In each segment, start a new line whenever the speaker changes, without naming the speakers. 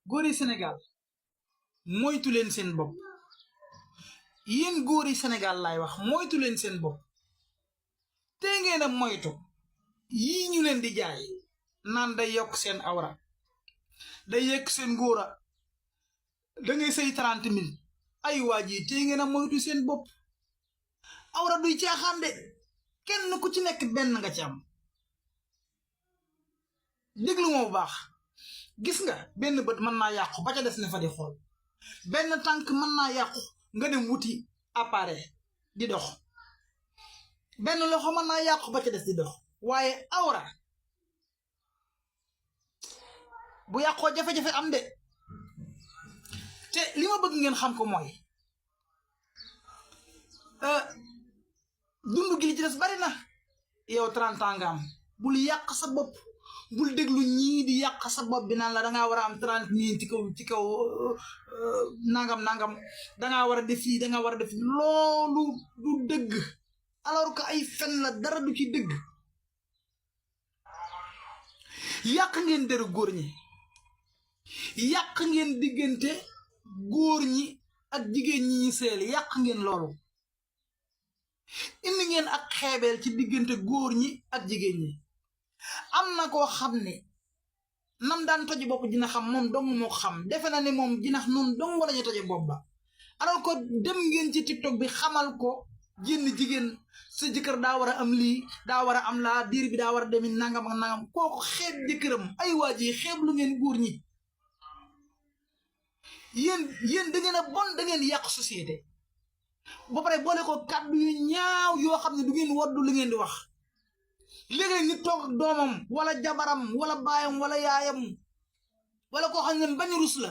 góor yi Sénégal moytu leen seen bopp yéen góor yi Sénégal laay wax moytu leen seen bopp te ngeen a moytu yii ñu leen di jaay naan day yokk seen awra day yekk seen ngóora da ngay sëy 30 000 ay waa ji te ngeen a moytu seen bopp awra duy caaxaan de kenn ku ci nekk benn nga ci am déglu ma bu baax gis nga benn bët mën naa yàqu ba ca des ne fa di xool benn tànk mën naa yàqu nga dem wuti appareil di dox benn loxo mën naa yàqu ba ca des di dox waaye awra bu yàqoo jafe-jafe am de te li ma bëgg ngeen xam ko mooy dund gi li ci des bari na yow 30 ans nga am bul yàq sa bopp bul déglu ñii di yàq sa bopp bi naan la dangaa war a am 30 000 ci kaw nangam dangaa war a def fii dangaa war a def loolu du dëgg alors que ay fen la dara du ci dëgg yàq ngeen deru góor ñi yàq ngeen diggante góor ñi ak jigéen ñi ñi seel yàq ngeen loolu indi ngeen ak xeebeel ci diggante góor ñi ak jigéen ñi am na koo xam ne nam daan toje bopp dina xam moom dong moo xam defe na ne moom jinax noonu dong lañu toje bopp ba alors que dem ngeen ci TikTok bi xamal ko jenn jigéen sa jëkkër daa war a am lii daa war a am laa diir bi daa war a demi nangam ak nangam kooku xeeb jëkkëram ay waa ji xeeb lu ngeen góor ñi yéen da ngeen a bon da ngeen yàq société ba pare boole ko kàddu yu ñaaw yoo xam ne du ngeen waddu li ngeen di wax léegi nit toog ak doomam wala jabaram wala baayam wala yaayam wala koo xam ne bañ rus la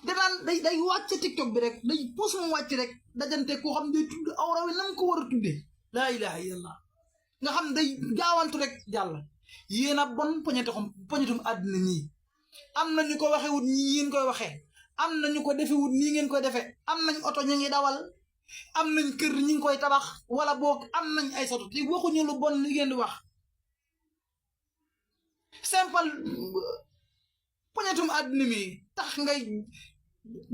danaan day wàcc TikTok bi rek day puus mu wàcc rek dajante koo xam ne day tudd awra wi nam ko war a tuddee laa ilaha illallah nga xam day gaawantu rek jàll yéen a bon poñetum àddina nii am na ñu ko waxewut ñii ngeen koy waxee am na ñu ko defewut nii ngeen koy defee am nañ oto ñu ngi dawal am nañ kër ñu ngi koy tabax wala boog am nañ ay soto te waxuñu lu bon li ngeen di wax simple poñetum àddina mi tax ngay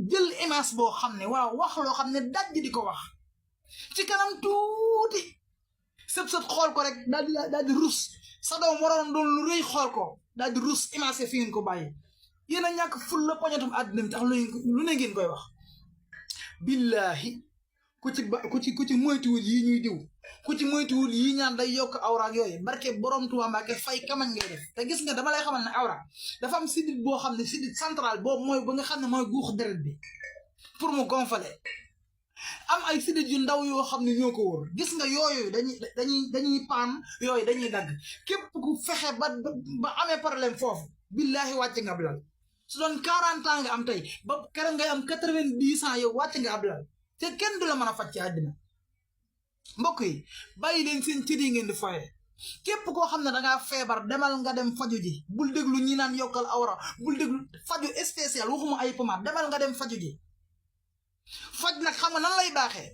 jël image boo xam ne waaw wax loo xam ne daj di ko wax ci kanam tuuti sëb xool ko rek daal di rus sa doom waroon doon lu rëy xool ko daal di rus image fi ngeen ko bàyyi yéen a ñàkk ful la poñetum àddina mi tax lu ne ngeen koy wax billahi ku ci moytuwul yii ñuy diw ku ci moytuwul yii ñaan day yokk awra ak yooyu barke borom Tuubaa Mbàkke fay kamañ ngay def te gis nga dama lay xamal ne awra dafa am sidit boo xam ne sidit central boobu mooy ba nga xam ne mooy guux deret bi pour mu gonfale am ay sidit yu ndaw yoo xam ne ñoo ko wóor gis nga yooyu dañuy paan yooyu dañuy dagg képp ku fexe ba amee problème foofu billahi wàcc nga ablal su doon 40 ans nga am tey ba keroog ngay am 90 ans yow wàcc nga ablal te kenn du la mën a faj ci àddina mbokk yi bàyyi leen seen cër yi ngeen di foye képp koo xam ne dangaa feebar demal nga dem faju ji bul déglu ñi naan yokkal awra bul déglu faju spécial waxuma ay pomade demal nga dem faju ji faj nag xam nga nan lay baaxee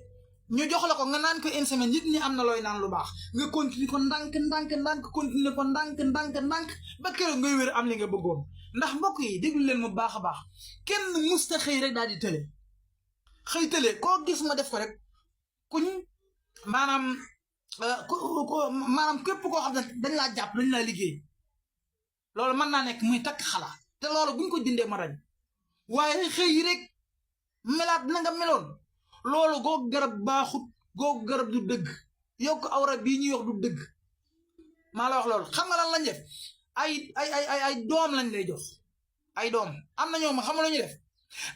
ñu jox la ko nga naan ko une semaine nit ñi am na looy naan lu baax nga continuer ko ndànk continuer ko ndànk ba keroog ngay wér am li nga bëggoon ndax mbokk yi déglu leen mu baax a baax kenn musta xëy rek daal di tële xëy tële koo gis ma def ko rek kuñ maanaam képp koo xam ne dañ laa jàpp dañ laa liggéey loolu mën naa nekk muy takk xala te loolu buñ ko dindee ma rañ waaye xëy rek melaat na nga meloon loolu googu garab baaxut googu garab du dëgg yokk awra bii ñuy wax du dëgg maa la wax loolu xam nga lan lañ def ay doom lañ lay jox ay doom am na ñoo ma xam nga lu ñu def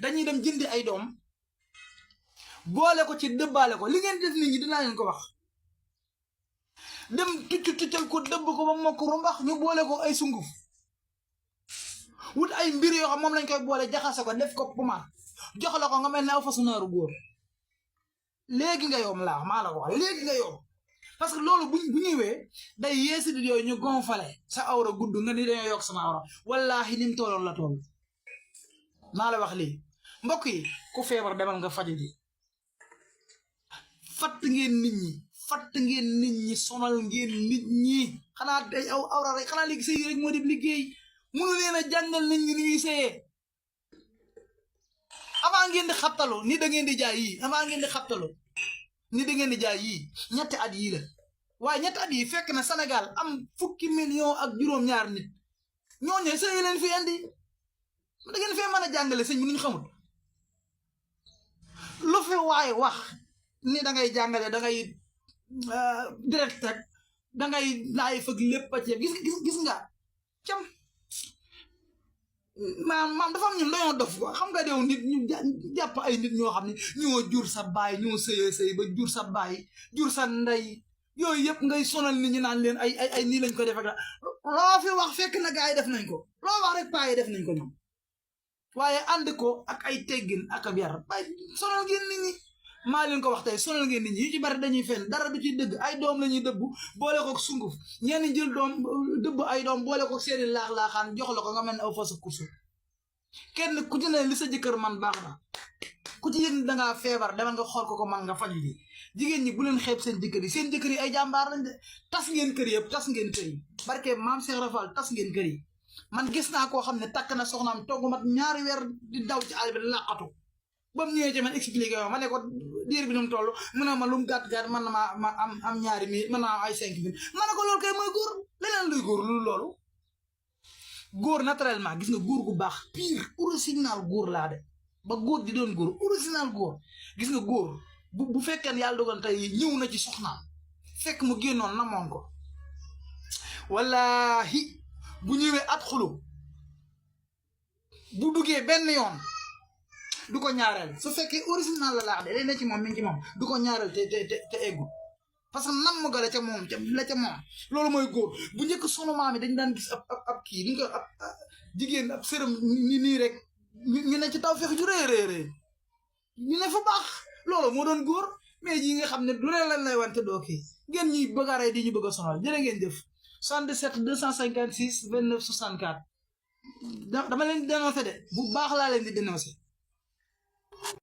dañuy dem jëndi ay doom boole ko ci dëbbaale ko li ngeen def nit ñi dinaa leen ko wax dem tuccal ko dëbb ko ba mokk rumbax ñu boole ko ay sunguf wut ay mbir yoo xam moom lañ koy boole jaxase ko def ko pommade jox la ko nga mel ne aw fasu naaru góor léegi nga yoom laa maa la ko wax léegi nga yoom parce que loolu bu ñëwee day yeesi di yooyu ñu gonfale sa awra gudd nga ni dañoo yokk sama awra wallahi ni mu tolloon la toll maa la wax lii mbokk yi ku feebar demal nga faju ji fatt ngeen nit ñi sonal ngeen nit ñi xanaa day awra rek xanaa léegi sëy rek moo di liggéey munu leen a jàngal nit ñi ni ñuy sëyee avant ngeen di xabtaloo ni da ngeen di jaay yii avant ngeen di xabtaloo ni da ngeen di jaay yii ñetti at yii la waaye ñetti at yi fekk na Sénégal am fukki million ak juróom-ñaar nit ñooñu sëy leen fi indi da ngeen fee mën a jàngale sëñ bi nu ñu xamul lu fi waaye wax ni da ngay jàngale da ngay direct ak da ngay laay fëgg lépp a ceeb gis nga cam maam dafa am ñun dañoo dof quoi xam nga dew nit ñu jàpp ay nit ñoo xam ne ñoo jur sa baay ñoo sëy ba jur sa baay jur sa ndey yooyu yëpp ngay sonal nit ñi naan leen ay nii lañ ko def ak loo fi wax fekk na gaa yi def nañ ko loo wax rek paa yi def nañ ko ñoom waaye ànd ko ak ay teggin ak ab yar bay sonal ngeen nit ñi maa leen ko wax tey sonal ngeen nit ñi yu ci bari dañuy fenn dara du ci dëgg ay doom la ñuy dëbb boole ko sunguf ñenn jël doom dëbb ay doom boole ko seeni laax-laaxaan jox la ko nga mel ne aw fa sa course kenn ku ci ne li sa jëkkër man baax na ku ci yëg ni dangaa feebar demal nga xool ko man nga faju ji jigéen ñi bu leen xeeb seen jëkkër yi ay jàmbaar lañ de tas ngeen kër yëpp tas ngeen kër yi barke maam Cheikh Rafal tas ngeen kër yi man gis naa koo xam ne takk na soxnaam togg mat ñaari weer di daw ci àll bi làqatu ba mu ñëwee ci man expliqué ma ne ko diir bi nu mu toll mu ne ma lu mu gàtt-gàtt man na ma am ñaari mille mën naa ay 5 mille ma ne ko loolu kay mooy góor leneen luy góor loolu góor naturellement gis nga góor gu baax pire original góor laa de ba góor di doon góor original góor gis nga góor bu fekkee ne yàlla dogal tey ñëw na ci soxnaam fekk mu génnoon namoon ko wallahi bu ñëwee at xulu bu duggee benn yoon du ko ñaareel su fekkee original la laax de day ne ci moom mi ngi ci moom du ko ñaareel te eggu parce que nam mu gala ca moom loolu mooy góor bu njëkk sunu maam yi dañ daan gis ab kii ni nga ab jigéen ab sërëm nii rek ñu ne ci taw fex ju rëy ñu ne fa baax loolu moo doon góor mais yi nga xam ne du leen lañ lay wante doo kii ngeen ñuy bëgg a rey di ñu bëgg a sonal jërë ngeen jëf 77 256 29 64 dama leen di dénoncé de bu baax laa leen di dénoncé